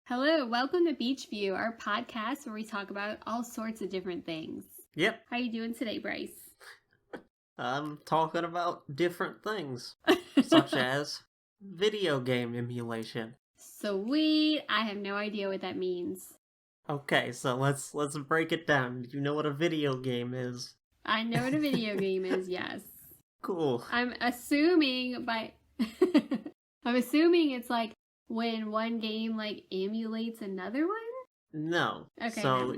Hello, welcome to Beach View, our podcast where we talk about all sorts of different things. Yep. How you doing today, Bryce? I'm talking about different things, such as video game emulation. Sweet. I have no idea what that means. Okay, so let's break it down. Do you know what a video game is? I know what a video game is, yes. Cool. I'm assuming it's like when one game like emulates another one? No. Okay. So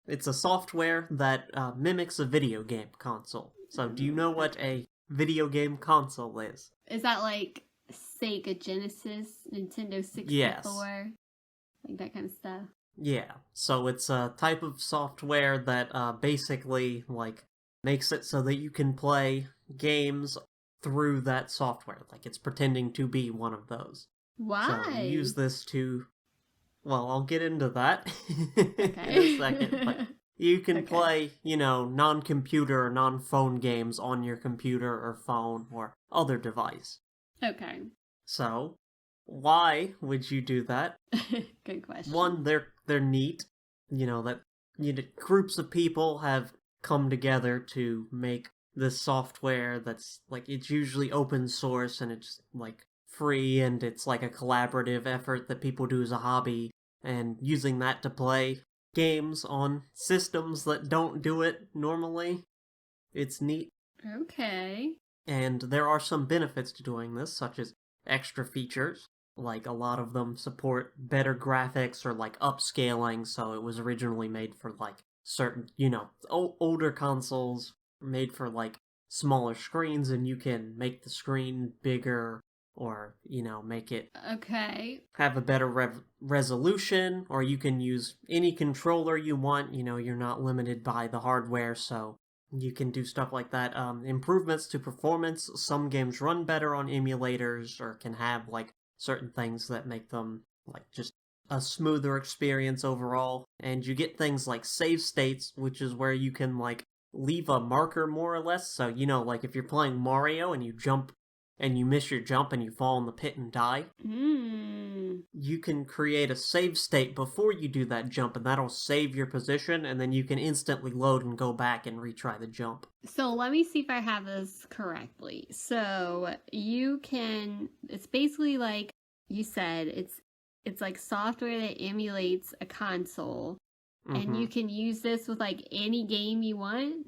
it's a software that mimics a video game console. So do you know what a video game console is? Is that like Sega Genesis, Nintendo 64? Yes. Like that kind of stuff? Yeah. So it's a type of software that basically like makes it so that you can play games through that software. Like it's pretending to be one of those. Why? So you use this to... Well, I'll get into that Okay. in a second. But you can play, non-computer or non-phone games on your computer or phone or other device. Okay. So, why would you do that? Good question. One, they're neat. Groups of people have come together to make this software that's, like, it's usually open source and it's, like, free, and it's like a collaborative effort that people do as a hobby, and using that to play games on systems that don't do it normally. It's neat. Okay. And there are some benefits to doing this, such as extra features. Like, a lot of them support better graphics or, like, upscaling, so it was originally made for, like, certain, older consoles made for, like, smaller screens, and you can make the screen bigger or, make it have a better resolution, or you can use any controller you want. You're not limited by the hardware, so you can do stuff like that. Improvements to performance. Some games run better on emulators or can have, like, certain things that make them, like, just a smoother experience overall. And you get things like save states, which is where you can, like, leave a marker more or less. So, like, if you're playing Mario and you jump and you miss your jump and you fall in the pit and die, you can create a save state before you do that jump, and that'll save your position, and then you can instantly load and go back and retry the jump. So let me see if I have this correctly. So it's basically like you said, it's like software that emulates a console, and you can use this with like any game you want?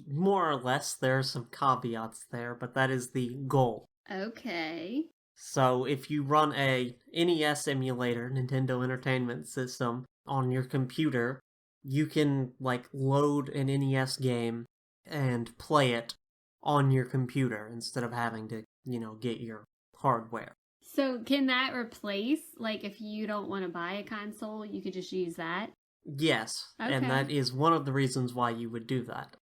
More or less. There are some caveats there, but that is the goal. Okay. So if you run a NES emulator, Nintendo Entertainment System, on your computer, you can, like, load an NES game and play it on your computer instead of having to, get your hardware. So can that replace, like, if you don't want to buy a console, you could just use that? Yes, okay. And that is one of the reasons why you would do that.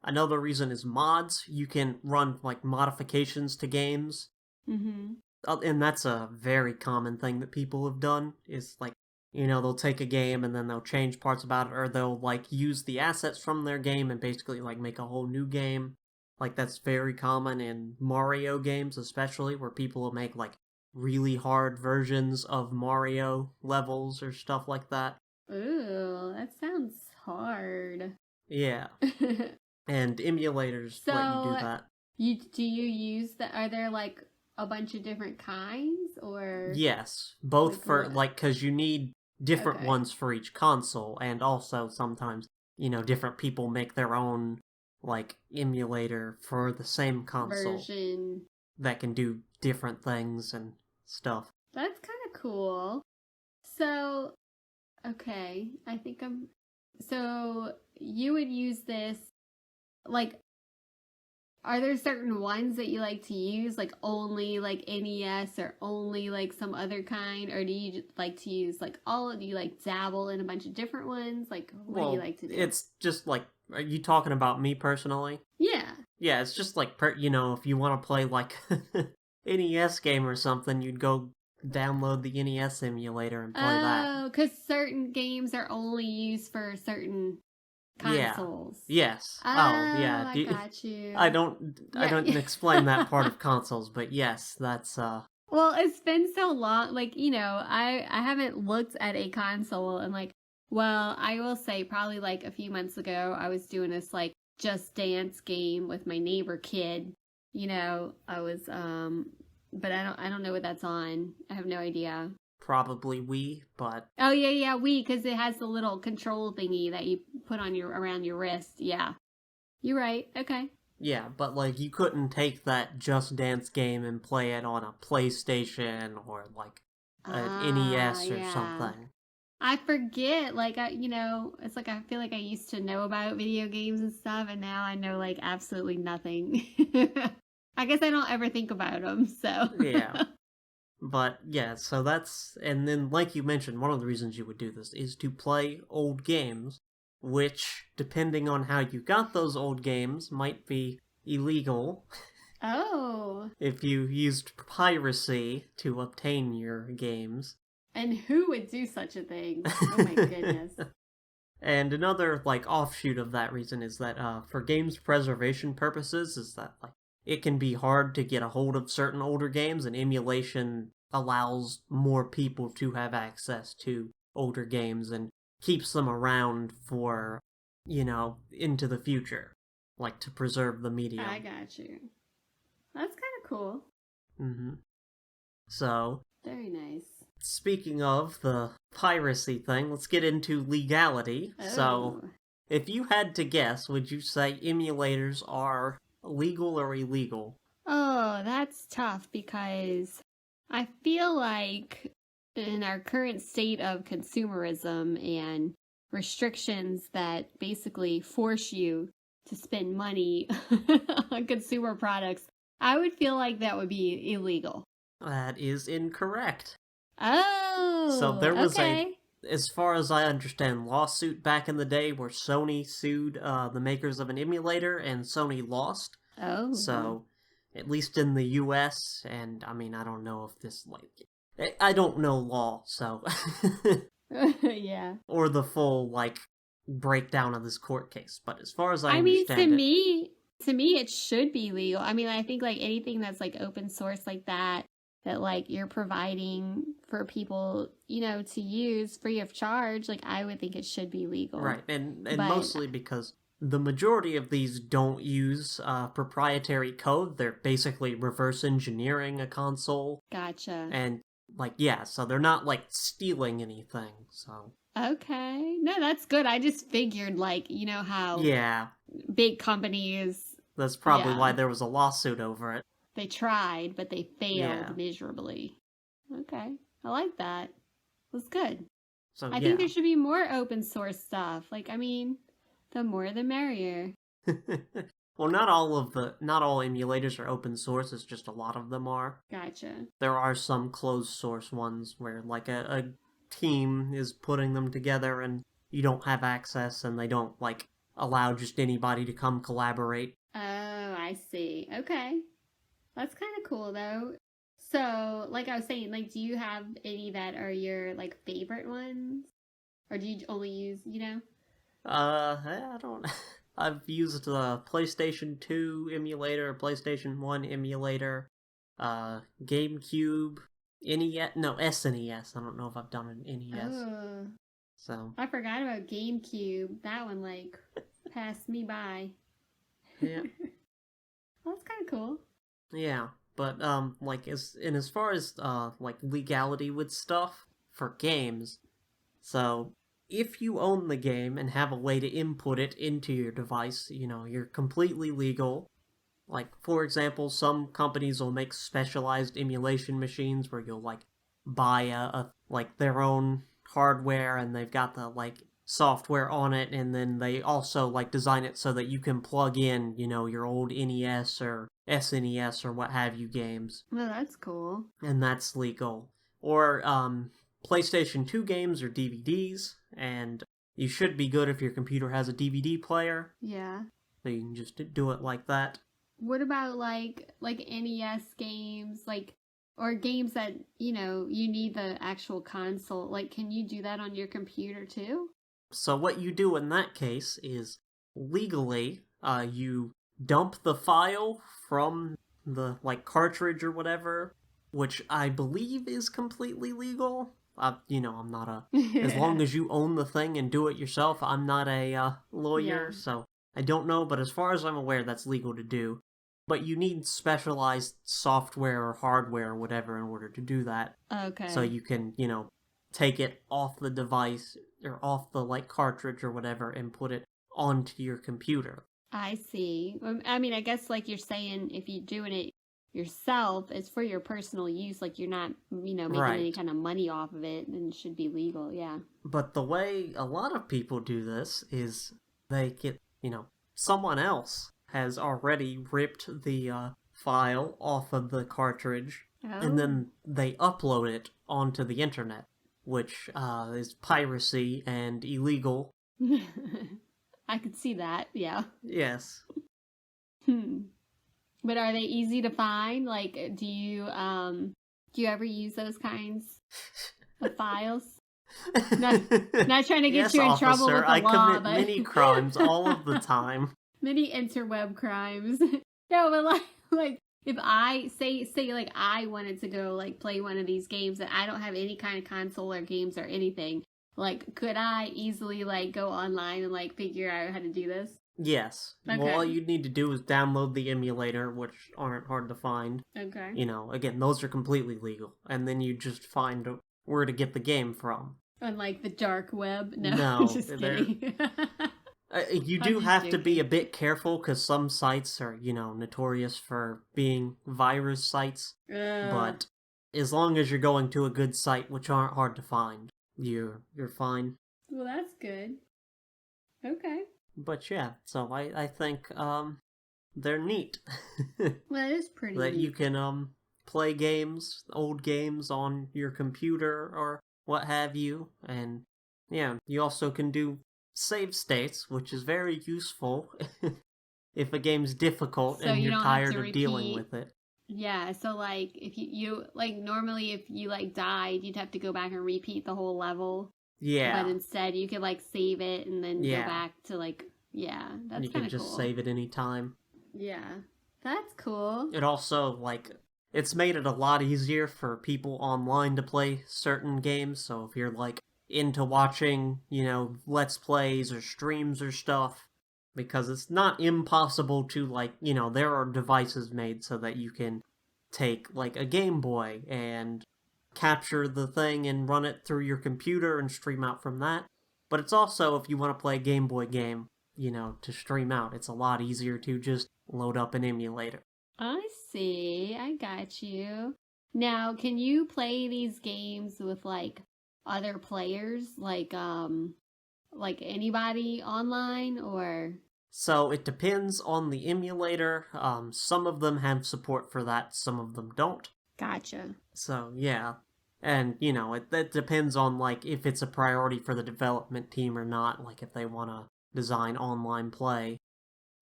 Another reason is mods. You can run, like, modifications to games. And that's a very common thing that people have done, is, like, they'll take a game and then they'll change parts about it, or they'll, like, use the assets from their game and basically, like, make a whole new game. Like, that's very common in Mario games, especially, where people will make, like, really hard versions of Mario levels or stuff like that. Ooh, that sounds hard. Yeah. And emulators let you do that. Do you use are there, like, a bunch of different kinds, or? Yes, both like for, what? like, because you need different ones for each console, and also sometimes, different people make their own, like, emulator for the same console. Version. That can do different things and stuff. That's kind of cool. So, okay, so you would use this, like, are there certain ones that you like to use, like only like NES or only like some other kind, or do you like to use like do you like dabble in a bunch of different ones? Like, what do you like to do? It's just like, are you talking about me personally? Yeah. Yeah, it's just like, if you want to play like NES game or something, you'd go download the NES emulator and play that. Oh, because certain games are only used for certain consoles. Yeah. Yes. Oh, yeah. I got you. I don't explain that part of consoles, but yes, that's Well, it's been so long. Like, I haven't looked at a console and like, well, I will say probably like a few months ago, I was doing this like Just Dance game with my neighbor kid. I was but I don't know what that's on. I have no idea. Probably Wii, but Oh yeah, yeah, because it has the little control thingy that you put on your around your wrist. Yeah. You're right. Okay. yeah, but like you couldn't take that Just Dance game and play it on a PlayStation or like an Ah, NES or yeah. something. I forget, like, it's like I feel like I used to know about video games and stuff, and now I know, like, absolutely nothing. I guess I don't ever think about them, so. Yeah. But yeah, so that's, and then like you mentioned, one of the reasons you would do this is to play old games, which, depending on how you got those old games, might be illegal Oh, if you used piracy to obtain your games. and who would do such a thing? Oh my goodness. And another like offshoot of that reason is that for games preservation purposes is that like it can be hard to get a hold of certain older games, and emulation allows more people to have access to older games and keeps them around for, into the future, like to preserve the I medium. got you. That's kind of cool. hmm So, Very nice. speaking of the piracy thing, let's get into legality. So, Oh. if you had to guess, would you say emulators are legal or illegal? Oh, that's tough because I feel like in our current state of consumerism and restrictions that basically force you to spend money on consumer products, I would feel like that would be illegal. That is incorrect. So Oh, there was a, okay. as far as I understand, lawsuit back in the day where Sony sued the makers of an emulator, and Sony lost. Oh, So, at least in the US, and I mean, I don't know if this, like, I don't know law, so. yeah. or the full, like, breakdown of this court case, but as far as I I mean, to understand it, me, to me, it should be legal. I mean, I think like anything that's like open source like that, that like you're providing for people, to use free of charge, like I would think it should be legal. right, and But mostly because the majority of these don't use proprietary code. They're basically reverse engineering a console, gotcha. and like yeah, so they're not like stealing anything. So Okay. No, that's good. I just figured like, how yeah, big companies, that's probably why yeah, there was a lawsuit over it. they tried, but they Yeah, failed miserably. Okay. I like that. That's good. so I think yeah. there should be more open source stuff. Like, I mean, the more the merrier. well, not all emulators are open source. It's just a lot of them are. Gotcha. There are some closed source ones where like a team is putting them together and you don't have access, and they don't like allow just anybody to come collaborate. Oh, I see. Okay. That's kind of cool though. So, like I was saying, like, do you have any that are your like favorite ones? Or do you only use? I don't. I've used the PlayStation 2 emulator, PlayStation 1 emulator, GameCube, NES, no, SNES. I don't know if I've done an NES. Oh, So, I forgot about GameCube. That one like passed me by. yeah. Well, that's kind of cool. Yeah, but like as far as like legality with stuff for games, so if you own the game and have a way to input it into your device, you're completely legal. Like for example, some companies will make specialized emulation machines where you'll like buy a like their own hardware, and they've got the like software on it, and then they also like design it so that you can plug in, your old NES or SNES or what have you games, Well, that's cool. and that's legal. Or PlayStation 2 games or DVDs, and you should be good if your computer has a DVD player, Yeah. so you can just do it like that. What about like NES games, like or games that, you need the actual console? Like can you do that on your computer too? So what you do in that case is legally, you dump the file from the like cartridge or whatever, which I believe is completely legal. I'm not a. As Yeah. long as you own the thing and do it yourself, I'm not a lawyer, so I don't know. But as far as I'm aware, that's legal to do. But you need specialized software or hardware or whatever in order to do that. So Okay. you can, take it off the device or off the like cartridge or whatever and put it onto your computer. I see. I mean, I guess like you're saying, if you're doing it yourself, it's for your personal use. Like you're not, making any Right. kind of money off of it, then it should be legal. Yeah. But the way a lot of people do this is they get, someone else has already ripped the file off of the cartridge and Oh. then they upload it onto the internet, which is piracy and illegal. I could see that. Yeah. Yes. Hmm. But are they easy to find? Like, do you ever use those kinds of files? Not not trying to get Yes, you in trouble officer, with the I law, commit but many crimes all of the time. many interweb crimes. No, but like if I say like I wanted to go like play one of these games and I don't have any kind of console or games or anything, like could I easily like go online and like figure out how to do this? Yes. Well, all Okay. you need to do is download the emulator, which aren't hard to find. Okay. Again, those are completely legal. And then you just find where to get the game from. Unlike the dark web. No, No, just they're kidding. you I'm do just have to be joking. a bit careful because some sites are, notorious for being virus sites. Ugh. But as long as you're going to a good site, which aren't hard to find, you're fine. Well, that's good. Okay. But yeah, so I think they're neat. Well, that is pretty That you neat. can play games, old games on your computer or what have you, and yeah, you also can do save states, which is very useful if a game's difficult So and you you're don't have to tired of dealing repeat. with it. Yeah, so like if you like normally if you like died, you'd have to go back and repeat the whole level. But Yeah, instead you could like save it and then go yeah, back to like yeah, that's you can kind of just cool. save it anytime. Yeah. That's cool. It also, it's made it a lot easier for people online to play certain games, so if you're, into watching, Let's Plays or streams or stuff, because it's not impossible to, there are devices made so that you can take, a Game Boy and capture the thing and run it through your computer and stream out from that. But it's also, if you want to play a Game Boy game, to stream out, it's a lot easier to just load up an emulator. I see. I got you. Now, can you play these games with like other players, like anybody online or So it depends on the emulator. Some of them have support for that, some of them don't. gotcha. So yeah, and that depends on if it's a priority for the development team or not. Like if they want to design online play.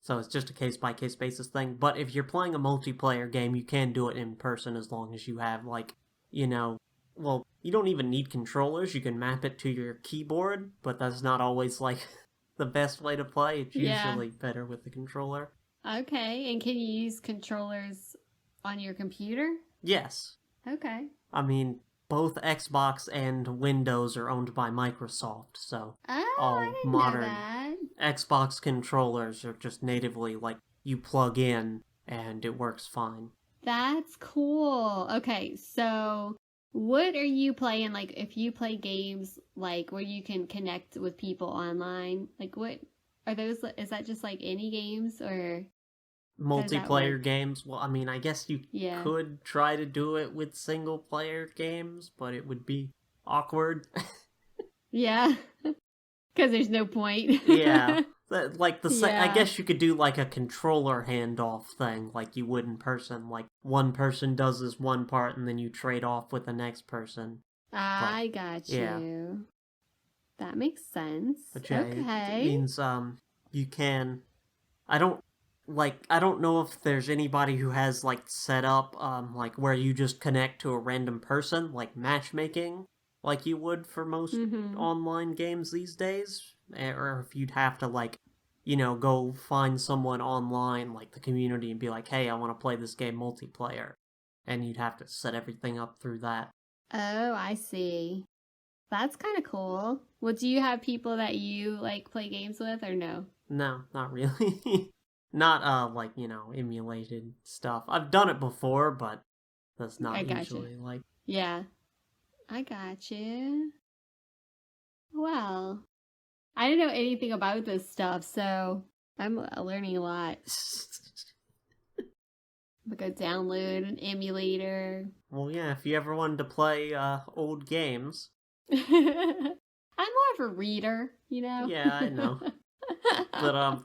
So it's just a case by case basis thing. But if you're playing a multiplayer game, you can do it in person as long as you have you know, well, you don't even need controllers. You can map it to your keyboard, but that's not always the best way to play. It's Yeah. usually better with the controller. Okay. And can you use controllers on your computer? Yes. Okay. I mean, both Xbox and Windows are owned by Microsoft, so Oh, I all didn't know modern that. Xbox controllers are just natively you plug in and it works fine. That's cool. Okay, so what are you playing? Like, if you play games like where you can connect with people online, like what are those? Is that just like any games or how does that Multiplayer work? games, well, I mean, I guess you Yeah. could try to do it with single player games, but it would be awkward. Yeah. Because there's no point. Yeah. I Yeah. guess you could do a controller handoff thing like you would in person. Like one person does this one part and then you trade off with the next person. But I got yeah. you. That makes sense. But yeah, it Okay. means you can I don't I don't know if there's anybody who has set up where you just connect to a random person, like matchmaking, like you would for most Mm-hmm. online games these days, or if you'd have to go find someone online, like the community, and be like, hey, I want to play this game multiplayer. and you'd have to set everything up through that. Oh, I see. That's kind of cool. Well, do you have people that you like play games with or no? No, not really. Not like, emulated stuff. I've done it before, but that's I not gotcha. usually like Yeah, I gotcha. Well, I didn't know anything about this stuff, so I'm learning a lot. I'm gonna go download an emulator. Well, yeah, if you ever wanted to play old games. I'm more of a reader, you know? Yeah, I know. But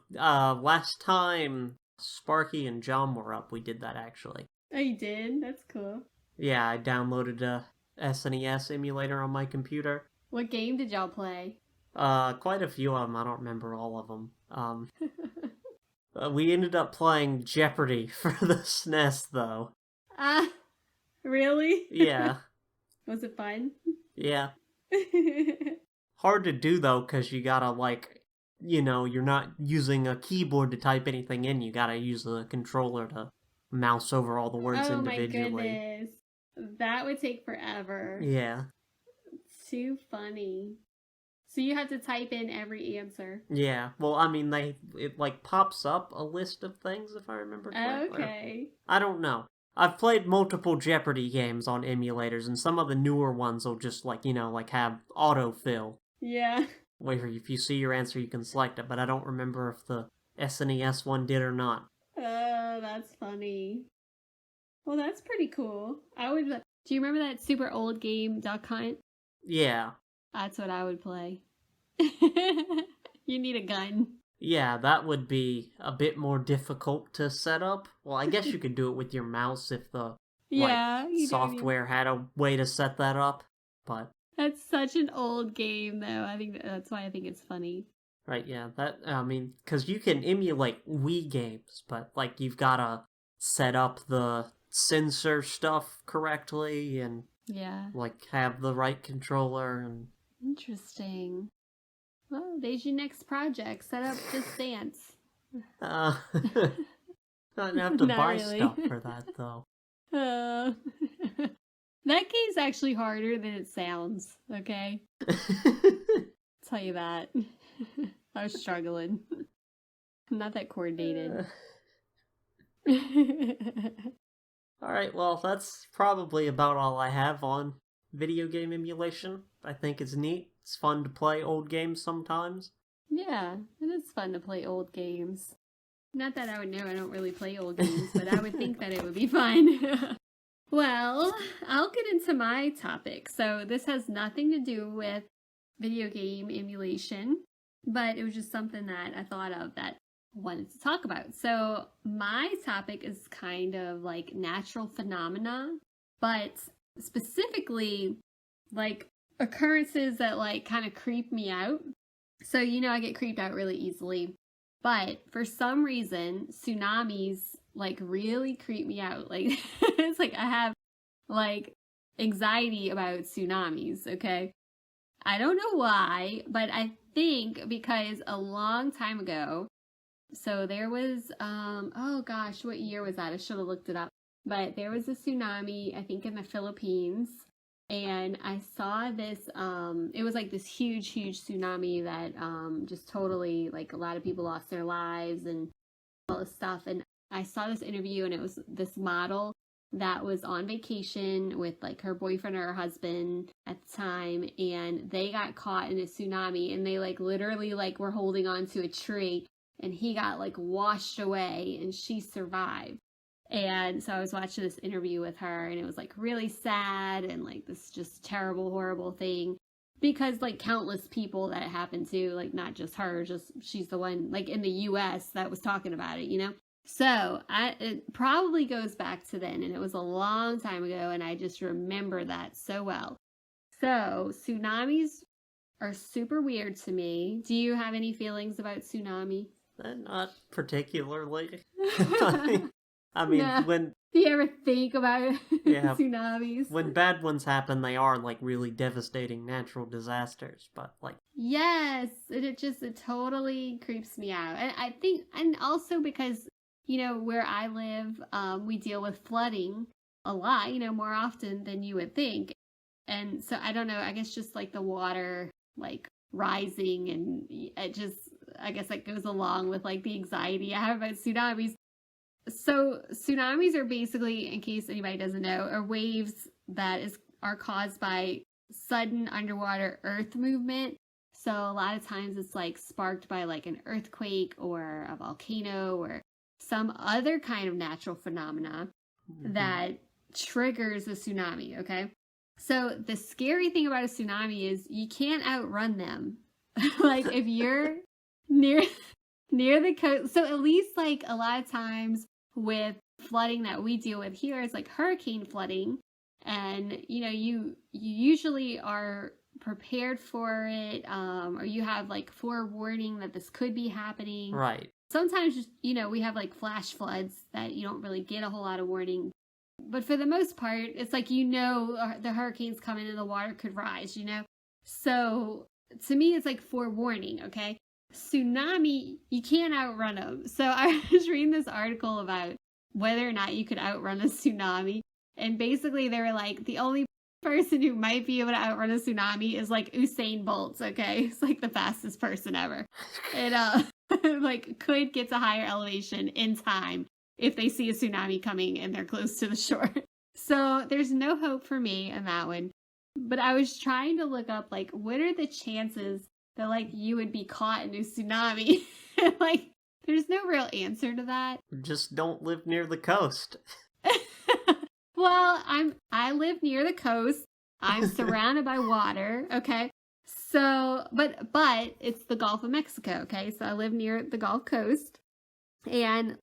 last time Sparky and John were up, we did that actually. Oh, you did? That's cool. Yeah, I downloaded a SNES emulator on my computer. What game did y'all play? Quite a few of them. I don't remember all of them. We ended up playing Jeopardy for the SNES, though. Ah, really? Yeah, Was it fun? yeah. Hard to do, though, because you gotta, you're not using a keyboard to type anything in. You gotta use a controller to mouse over all the words individually. Oh my goodness. That would take forever. Yeah. Too funny. So you have to type in every answer. Yeah. Well, I mean, it pops up a list of things, if I remember correctly. Okay. I don't know. I've played multiple Jeopardy games on emulators, and some of the newer ones will just, have autofill. Yeah. Where if you see your answer, you can select it, but I don't remember if the SNES one did or not. Oh, that's funny. Well, that's pretty cool. Do you remember that super old game, Duck Hunt? Yeah. That's what I would play. You need a gun. Yeah, that would be a bit more difficult to set up. Well, I guess you could do it with your mouse if the software had a way to set that up, but that's such an old game, though. I think that's why I think it's funny. Right, yeah, because you can emulate Wii games, but, you've gotta set up the sensor stuff correctly and, have the right controller and... Interesting. Well, there's your next project. Set up Just Dance. Not have to buy stuff for that, though. That game's actually harder than it sounds, okay? Tell you that. I was struggling. I'm not that coordinated. Alright, well, that's probably about all I have on video game emulation. I think it's neat. It's fun to play old games sometimes. Yeah, it is fun to play old games. Not that I would know, I don't really play old games, but I would think that it would be fun. Well, I'll get into my topic. So this has nothing to do with video game emulation, but it was just something that I thought of that I wanted to talk about. So my topic is kind of like natural phenomena, but specifically occurrences that kind of creep me out. So, I get creeped out really easily, but for some reason, tsunamis really creep me out. It's I have anxiety about tsunamis, okay? I don't know why, but I think because a long time ago, so there was, oh gosh, what year was that? I should have looked it up. But there was a tsunami, I think in the Philippines, and I saw this, it was this huge, huge tsunami that just totally, a lot of people lost their lives and all this stuff. And I saw this interview, and it was this model that was on vacation with her boyfriend or her husband at the time, and they got caught in a tsunami, and they literally were holding on to a tree, and he got washed away, and she survived. And so I was watching this interview with her, and it was really sad and this just terrible, horrible thing, because countless people that it happened to, not just her, just she's the one in the US that was talking about it, So it probably goes back to then, and it was a long time ago, and I just remember that so well. So tsunamis are super weird to me. Do you have any feelings about tsunami? Not particularly. I mean, No. when... Do you ever think about tsunamis? When bad ones happen, they are, really devastating natural disasters, but, Yes, it totally creeps me out. And I think, and also because, where I live, we deal with flooding a lot, more often than you would think. And so I don't know, I guess just like the water like rising, and it just, I guess that goes along with like the anxiety I have about tsunamis. So tsunamis are basically, in case anybody doesn't know, are waves that are caused by sudden underwater earth movement. So a lot of times it's like sparked by like an earthquake or a volcano or some other kind of natural phenomena that triggers a tsunami, okay? So the scary thing about a tsunami is you can't outrun them. Like if you're near the coast, so at least like a lot of times with flooding that we deal with here is like hurricane flooding, and you usually are prepared for it, or you have like forewarning that this could be happening. Right. Sometimes, we have like flash floods that you don't really get a whole lot of warning. But for the most part, it's like, the hurricane's coming and the water could rise, So to me, it's like forewarning, okay? Tsunami, you can't outrun them. So I was reading this article about whether or not you could outrun a tsunami. And basically they were like, the only person who might be able to outrun a tsunami is like Usain Bolt, okay? It's like the fastest person ever. And like could get to higher elevation in time if they see a tsunami coming and they're close to the shore. So there's no hope for me in that one. But I was trying to look up, like, what are the chances that, like, you would be caught in a tsunami? Like, there's no real answer to that. Just don't live near the coast. Well, I live near the coast. I'm surrounded by water, okay? So, but it's the Gulf of Mexico, okay? So I live near the Gulf Coast. And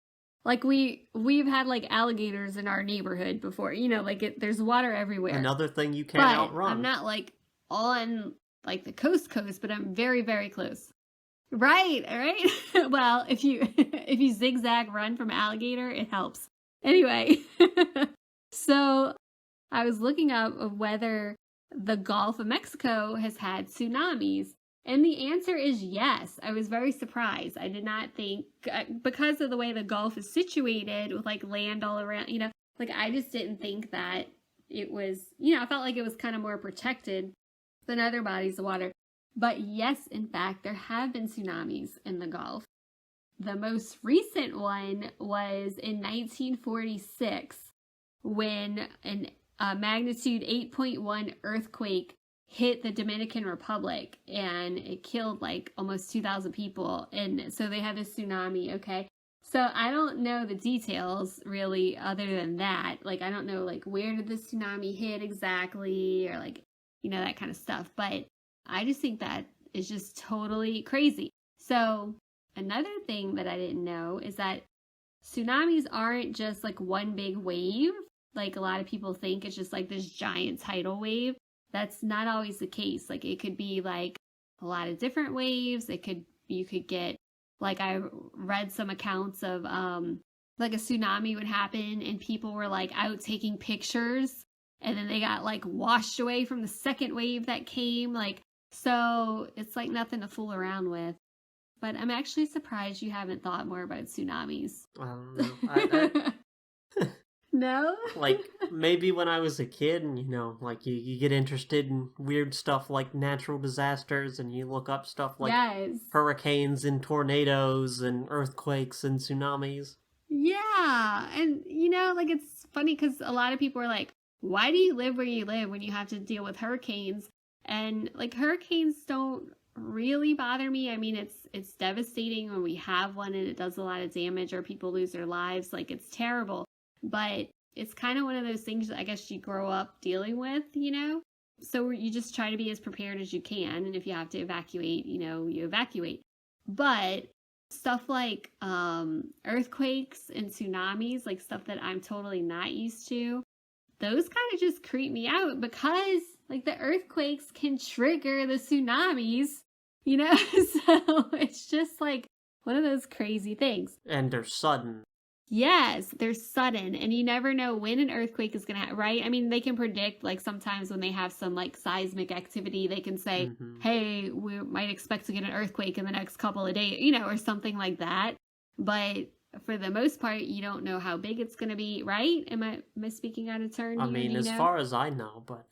like we've had like alligators in our neighborhood before, like there's water everywhere. Another thing you can't outrun. I'm not like on like the coast, but I'm very, very close. Right, all right. Well, if you zigzag run from alligator, it helps. Anyway, so I was looking up of whether the Gulf of Mexico has had tsunamis. And the answer is yes. I was very surprised. I did not think, because of the way the Gulf is situated with like land all around, like I just didn't think that it was, I felt like it was kind of more protected than other bodies of water. But yes, in fact, there have been tsunamis in the Gulf. The most recent one was in 1946 when a magnitude 8.1 earthquake hit the Dominican Republic, and it killed like almost 2,000 people. And so they had this tsunami, okay? So I don't know the details really other than that. Like, I don't know, like, where did the tsunami hit exactly, or like, that kind of stuff. But I just think that is just totally crazy. So another thing that I didn't know is that tsunamis aren't just like one big wave. Like a lot of people think it's just like this giant tidal wave. That's not always the case. Like it could be like a lot of different waves. You could get, like I read some accounts of like a tsunami would happen and people were like out taking pictures, and then they got like washed away from the second wave that came. Like, so it's like nothing to fool around with. But I'm actually surprised you haven't thought more about tsunamis. I don't know. No? Like, maybe when I was a kid and, like, you get interested in weird stuff like natural disasters, and you look up stuff like hurricanes and tornadoes and earthquakes and tsunamis. Yeah. And, like, it's funny because a lot of people are like, why do you live where you live when you have to deal with hurricanes? And, like, hurricanes don't really bother me. I mean, it's devastating when we have one and it does a lot of damage or people lose their lives. Like, it's terrible. But it's kind of one of those things that I guess you grow up dealing with, So you just try to be as prepared as you can. And if you have to evacuate, you evacuate. But stuff like earthquakes and tsunamis, like stuff that I'm totally not used to, those kind of just creep me out because like the earthquakes can trigger the tsunamis, So it's just like one of those crazy things. And they're sudden. Yes, they're sudden, and you never know when an earthquake is going to happen, right? I mean, they can predict, like, sometimes when they have some, like, seismic activity, they can say, hey, we might expect to get an earthquake in the next couple of days, or something like that. But for the most part, you don't know how big it's going to be, right? Am I speaking out of turn I here? mean, Do you as know? far as I know, but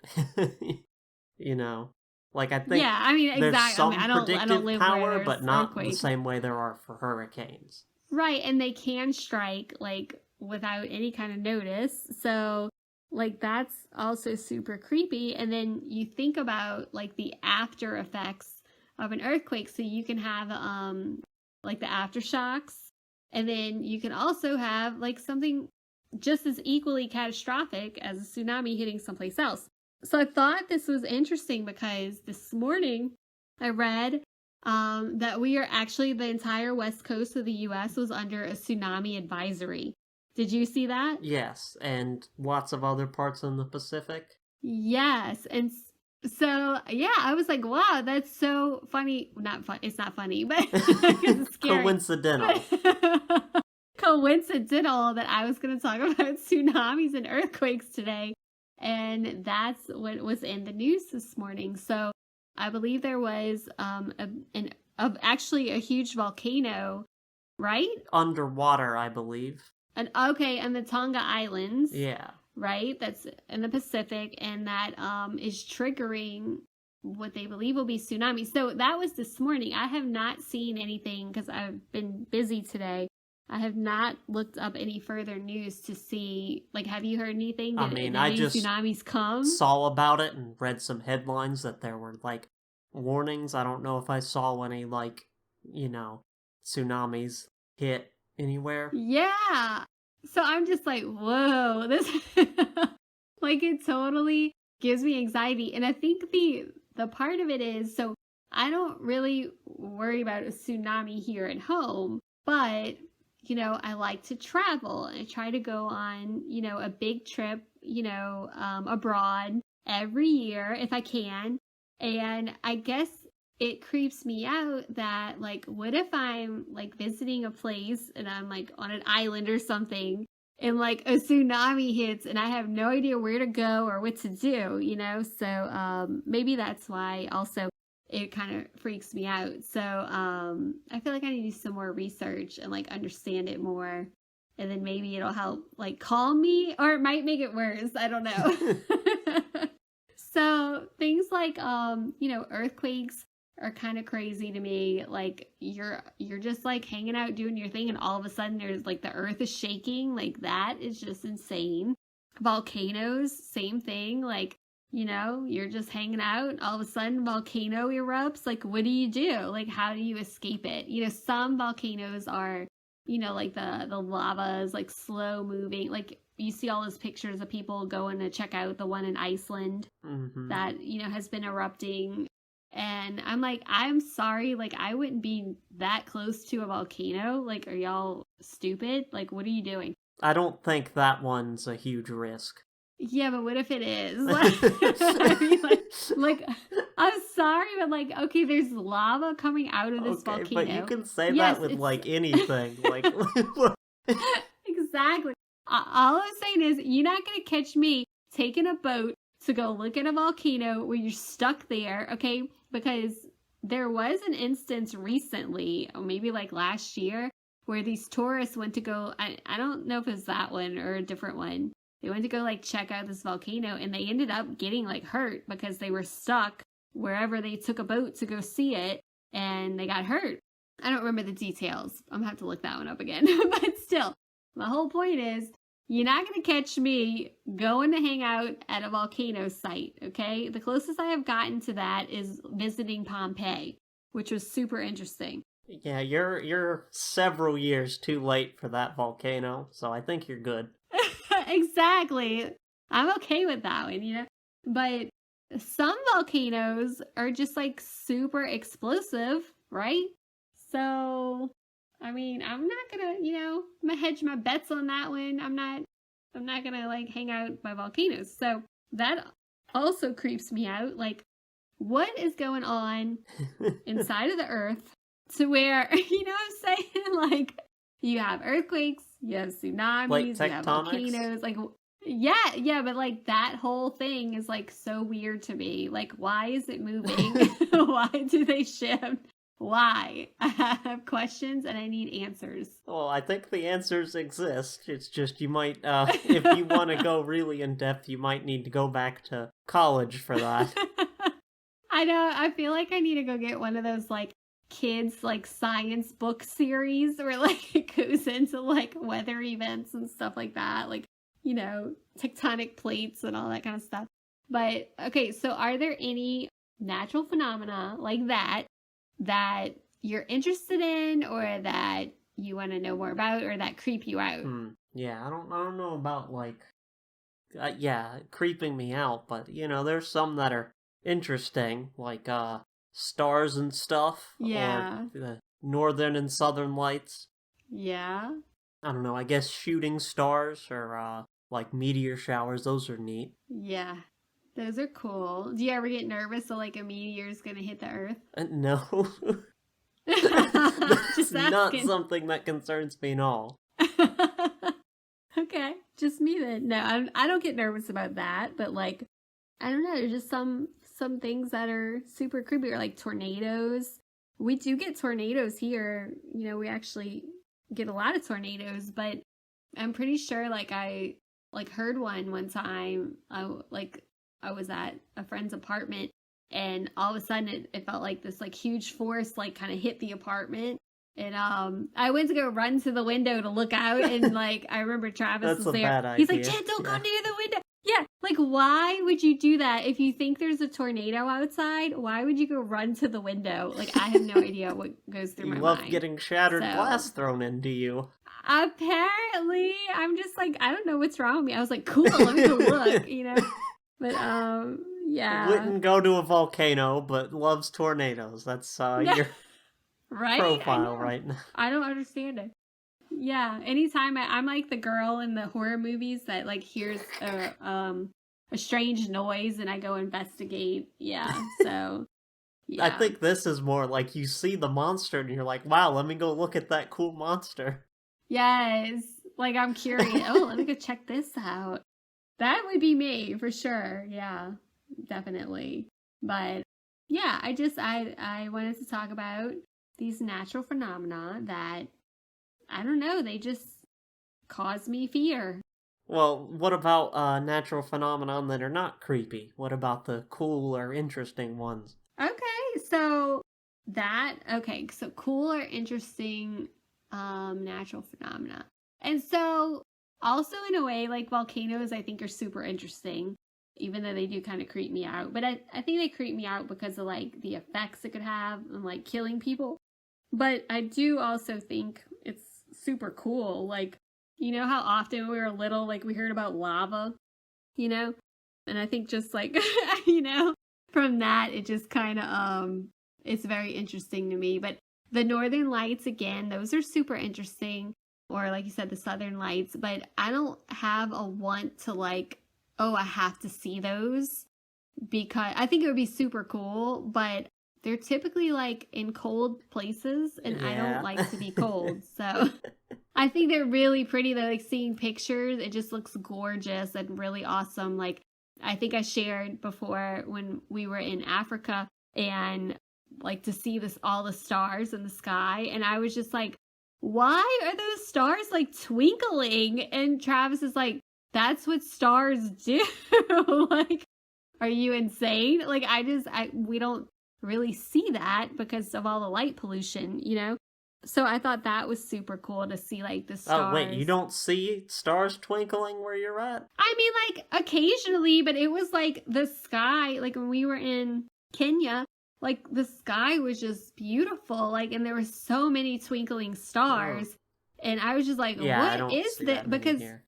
you know, like I think Yeah, I mean, there's exactly. I mean, some I don't predictive live where power, there's but not the earthquakes. same way there are for hurricanes. Right, and they can strike like without any kind of notice. So like that's also super creepy. And then you think about like the after effects of an earthquake. So you can have like the aftershocks, and then you can also have like something just as equally catastrophic as a tsunami hitting someplace else. So I thought this was interesting because this morning I read that we are actually, the entire west coast of the US was under a tsunami advisory. Did you see that? Yes, and lots of other parts in the Pacific. Yes. And so, yeah, I was like, wow, that's so funny. Not fun. It's not funny, but it's scary. Coincidental. Coincidental that I was going to talk about tsunamis and earthquakes today. And that's what was in the news this morning. So I believe there was actually a huge volcano, right? Underwater, I believe. And okay, and the Tonga Islands. Yeah. Right? That's in the Pacific, and that is triggering what they believe will be tsunamis. So that was this morning. I have not seen anything because I've been busy today. I have not looked up any further news to see, like, have you heard anything? Did I any just tsunamis come? saw about it and read some headlines that there were, like, warnings. I don't know if I saw any, like, tsunamis hit anywhere. Yeah. So I'm just like, whoa, this like it totally gives me anxiety. And I think the part of it is, so I don't really worry about a tsunami here at home, but I like to travel and I try to go on, a big trip, abroad every year if I can. And I guess it creeps me out that, like, what if I'm like visiting a place and I'm like on an island or something and like a tsunami hits and I have no idea where to go or what to do, So maybe that's why also it kind of freaks me out. So I feel like I need to do some more research and like understand it more. And then maybe it'll help like calm me, or it might make it worse. I don't know. So things like earthquakes are kind of crazy to me. Like you're just like hanging out doing your thing and all of a sudden there's like the earth is shaking. Like that is just insane. Volcanoes, same thing. Like, you're just hanging out and all of a sudden volcano erupts. Like what do you do? Like how do you escape it? Some volcanoes are, like the lava is like slow moving. Like you see all those pictures of people going to check out the one in Iceland that, has been erupting. And I'm like, I'm sorry, like, I wouldn't be that close to a volcano. Like, are y'all stupid? Like, what are you doing? I don't think that one's a huge risk. Yeah, but what if it is? Like, I mean, like, I'm sorry, but like, okay, there's lava coming out of this volcano. But you can say that with, like, anything. Like, exactly. All I'm saying is, you're not going to catch me taking a boat to go look at a volcano where you're stuck there, okay? Because there was an instance recently, or maybe like last year, where these tourists went to go, I don't know if it's that one or a different one. They went to go like check out this volcano and they ended up getting like hurt because they were stuck wherever they took a boat to go see it and they got hurt. I don't remember the details. I'm gonna have to look that one up again. But still, my whole point is, you're not going to catch me going to hang out at a volcano site, okay? The closest I have gotten to that is visiting Pompeii, which was super interesting. Yeah, you're several years too late for that volcano, so I think you're good. Exactly. I'm okay with that one, But some volcanoes are just like super explosive, right? So I mean, I'm not gonna, I'm gonna hedge my bets on that one. I'm not gonna like hang out by volcanoes. So that also creeps me out. Like, what is going on inside of the earth to where, what I'm saying? Like, you have earthquakes, you have tsunamis, you have volcanoes. Like, yeah, but like that whole thing is like so weird to me. Like, why is it moving? Why do they shift? Why? I have questions and I need answers. Well, I think the answers exist. It's just you might, if you want to go really in depth, you might need to go back to college for that. I know. I feel like I need to go get one of those like kids like science book series where like it goes into like weather events and stuff like that, like, you know, tectonic plates and all that kind of stuff. But okay, so are there any natural phenomena like that you're interested in or that you want to know more about or that creep you out? Yeah, I don't know about like yeah, creeping me out, but you know, there's some that are interesting, like stars and stuff, Yeah. or the northern and southern lights. Yeah. I don't know, I guess shooting stars or like meteor showers, those are neat. Yeah. Those are cool. Do you ever get nervous so like a meteor's gonna hit the earth? No. That's Just not asking. something that concerns me at all. Okay, just me then. No, I don't get nervous about that, but like, I don't know. There's just some things that are super creepy, or like tornadoes. We do get tornadoes here. You know, we actually get a lot of tornadoes, but I'm pretty sure like I like heard one time. I was at a friend's apartment, and all of a sudden it felt like this like huge force like kind of hit the apartment. And I went to go run to the window to look out, and like I remember Travis That's was a there. bad idea. He's like, "Jen, don't go near the window." Yeah, like why would you do that? If you think there's a tornado outside, why would you go run to the window? Like I have no idea what goes through You my love mind. getting shattered glass thrown into you. Apparently, I'm just like, I don't know what's wrong with me. I was like, cool, let me go look, you know. But yeah. Wouldn't go to a volcano, but loves tornadoes. That's your right? profile right now. I don't understand it. Yeah, anytime I'm like the girl in the horror movies that like hears a strange noise and I go investigate. Yeah, so yeah. I think this is more like you see the monster and you're like, wow, let me go look at that cool monster. Yes, like I'm curious. Oh, let me go check this out. That would be me for sure. Yeah, definitely. But yeah, I wanted to talk about these natural phenomena that I don't know, they just cause me fear. Well, what about natural phenomenon that are not creepy? What about the cool or interesting ones? So cool or interesting natural phenomena. And so also in a way, like volcanoes I think are super interesting, even though they do kind of creep me out. But I think they creep me out because of like the effects it could have and like killing people. But I do also think it's super cool. Like, you know how often when we were little, like we heard about lava, you know? And I think just like, you know, from that, it just kind of, it's very interesting to me. But the Northern Lights, again, those are super interesting. Or like you said, the Southern Lights. But I don't have a want to like, oh, I have to see those. Because I think it would be super cool. But they're typically like in cold places, and yeah. I don't like to be cold. So I think they're really pretty though. Like seeing pictures, it just looks gorgeous and really awesome. Like I think I shared before when we were in Africa and like to see all the stars in the sky, and I was just like, why are those stars like twinkling? And Travis is like, that's what stars do. Like, are you insane? Like we don't really see that because of all the light pollution, you know? So I thought that was super cool to see like the stars. Oh, wait, you don't see stars twinkling where you're at? I mean, like occasionally, but it was like the sky, like when we were in Kenya, like the sky was just beautiful. Like, and there were so many twinkling stars. Oh. And I was just like, yeah, what is that? Because here.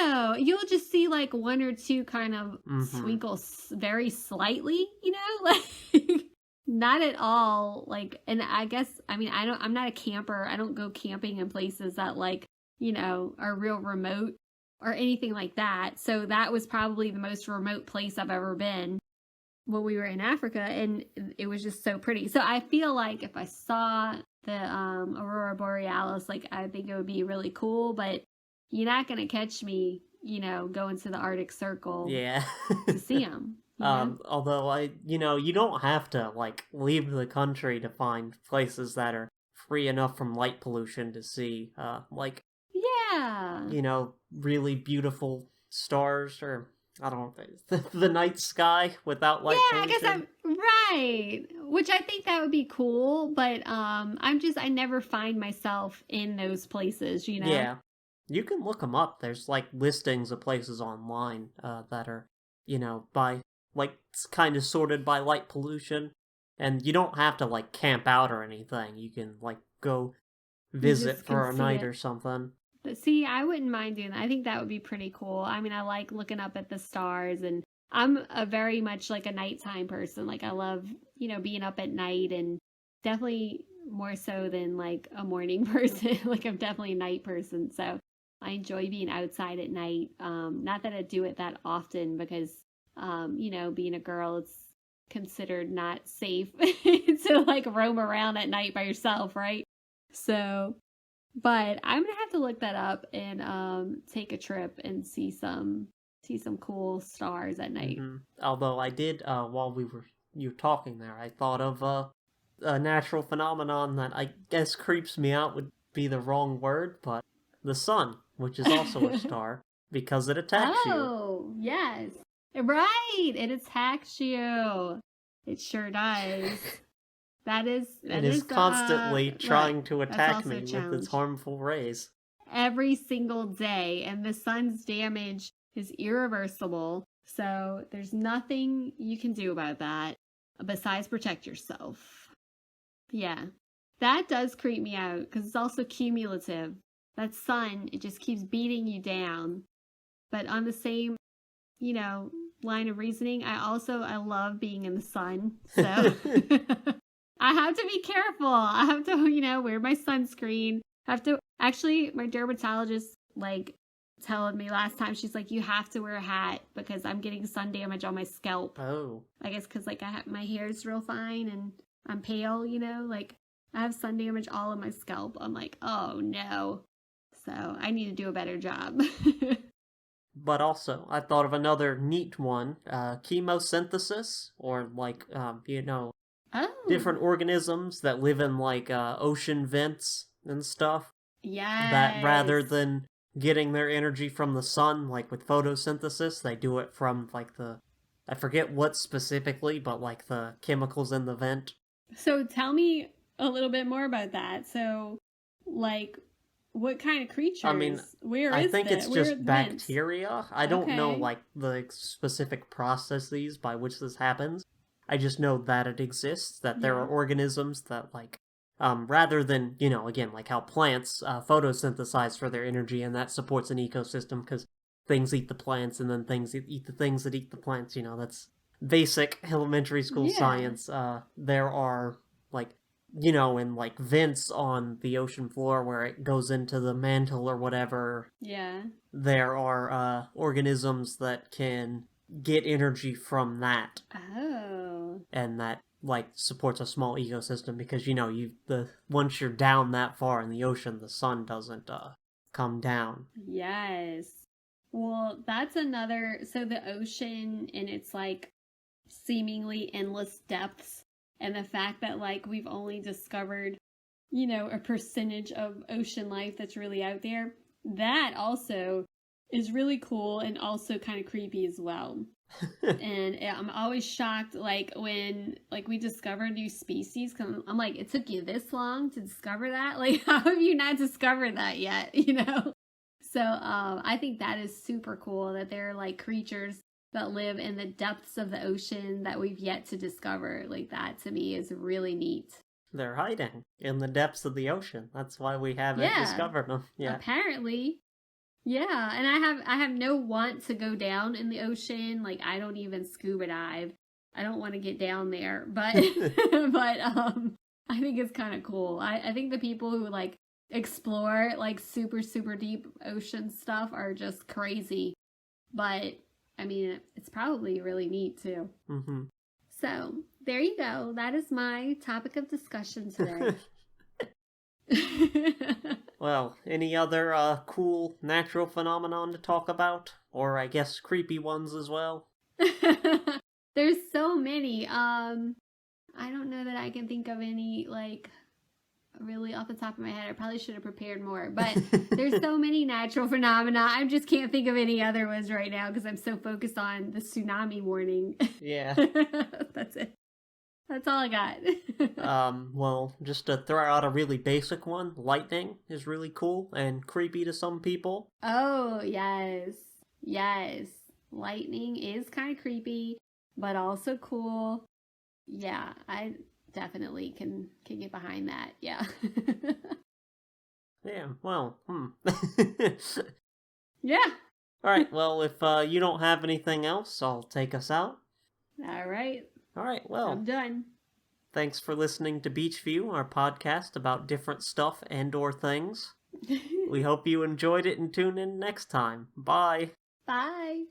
No, you'll just see like one or two kind of twinkle very slightly, you know, like not at all. Like, and I guess, I mean, I'm not a camper. I don't go camping in places that like, you know, are real remote or anything like that. So that was probably the most remote place I've ever been when we were in Africa. And it was just so pretty. So I feel like if I saw the Aurora Borealis, like I think it would be really cool, but you're not going to catch me, you know, going to the Arctic Circle to see them. Yeah. Although you don't have to like leave the country to find places that are free enough from light pollution to see, like Yeah. really beautiful stars, or I don't know, the night sky without Yeah, light I guess pollution. I'm right. Which I think that would be cool, but I never find myself in those places, you know? Yeah, you can look them up. There's like listings of places online that are, by like kind of sorted by light pollution, and you don't have to like camp out or anything. You can like go You visit just can for a see night it. or something. But see, I wouldn't mind doing that. I think that would be pretty cool. I mean, I like looking up at the stars, and I'm a very much like a nighttime person. Like I love, being up at night, and definitely more so than like a morning person. Like I'm definitely a night person. So I enjoy being outside at night. Not that I do it that often because being a girl, it's considered not safe to like roam around at night by yourself, right? So but I'm gonna have to look that up and take a trip and see some cool stars at night. Although I did, while you talking there, I thought of a natural phenomenon that I guess creeps me out would be the wrong word, but the sun, which is also a star, because it attacks you. Oh, yes. Right. It attacks you. It sure does. That is It that is is constantly look, trying to that's attack also a me with its challenge. harmful rays. Every single day, and the sun's damage is irreversible. So there's nothing you can do about that besides protect yourself. Yeah, that does creep me out because it's also cumulative. That sun, it just keeps beating you down. But on the same, you know, line of reasoning, I love being in the sun. So I have to be careful. I have to, wear my sunscreen. I have to actually my dermatologist like telling me last time, she's like, you have to wear a hat because I'm getting sun damage on my scalp. Oh. I guess because like my hair is real fine and I'm pale, like I have sun damage all on my scalp. I'm like, oh no. So I need to do a better job. But also, I thought of another neat one, chemosynthesis, or like, Oh, different organisms that live in like ocean vents and stuff, that yes. rather than getting their energy from the sun, like with photosynthesis, they do it from like I forget what specifically, but like the chemicals in the vent. So tell me a little bit more about that. So, like, what kind of I mean, creatures? Where I is think it's that? Where are just the vents? bacteria. I don't know Okay. like the specific processes by which this happens. I just know that it exists, that there are Yeah. organisms that like rather than, again, like how plants photosynthesize for their energy, and that supports an ecosystem because things eat the plants and then things eat the things that eat the plants, that's basic elementary school Yeah. science. There are like in like vents on the ocean floor where it goes into the mantle or whatever, Yeah. there are organisms that can get energy from that, Oh. and that like supports a small ecosystem because you the once you're down that far in the ocean, the sun doesn't come down. Yes. Well, that's another. So the ocean and its like seemingly endless depths, and the fact that like we've only discovered, a percentage of ocean life that's really out there, that also is really cool and also kind of creepy as well. And I'm always shocked, like when like we discover new species. Cause I'm like, it took you this long to discover that. Like, how have you not discovered that yet? So I think that is super cool that there are like creatures that live in the depths of the ocean that we've yet to discover. Like that to me is really neat. They're hiding in the depths of the ocean. That's why we haven't Yeah, discovered them yet. apparently. Yeah, and I have no want to go down in the ocean. Like I don't even scuba dive. I don't want to get down there. But but I think it's kind of cool. I think the people who like explore like super super deep ocean stuff are just crazy. But I mean, it's probably really neat too. Mm-hmm. So, there you go. That is my topic of discussion today. Well, any other cool natural phenomenon to talk about? Or I guess creepy ones as well? There's so many. I don't know that I can think of any, like, really off the top of my head. I probably should have prepared more, but there's so many natural phenomena. I just can't think of any other ones right now because I'm so focused on the tsunami warning. Yeah. That's it. That's all I got. Well, just to throw out a really basic one, lightning is really cool and creepy to some people. Oh, yes. Yes. Lightning is kind of creepy, but also cool. Yeah, I definitely can get behind that. Yeah. Yeah, well, Yeah. Alright, well, if you don't have anything else, I'll take us out. All right. Alright, I'm well, done. thanks for listening to Beachview, our podcast about different stuff and/or things. We hope you enjoyed it and tune in next time. Bye! Bye.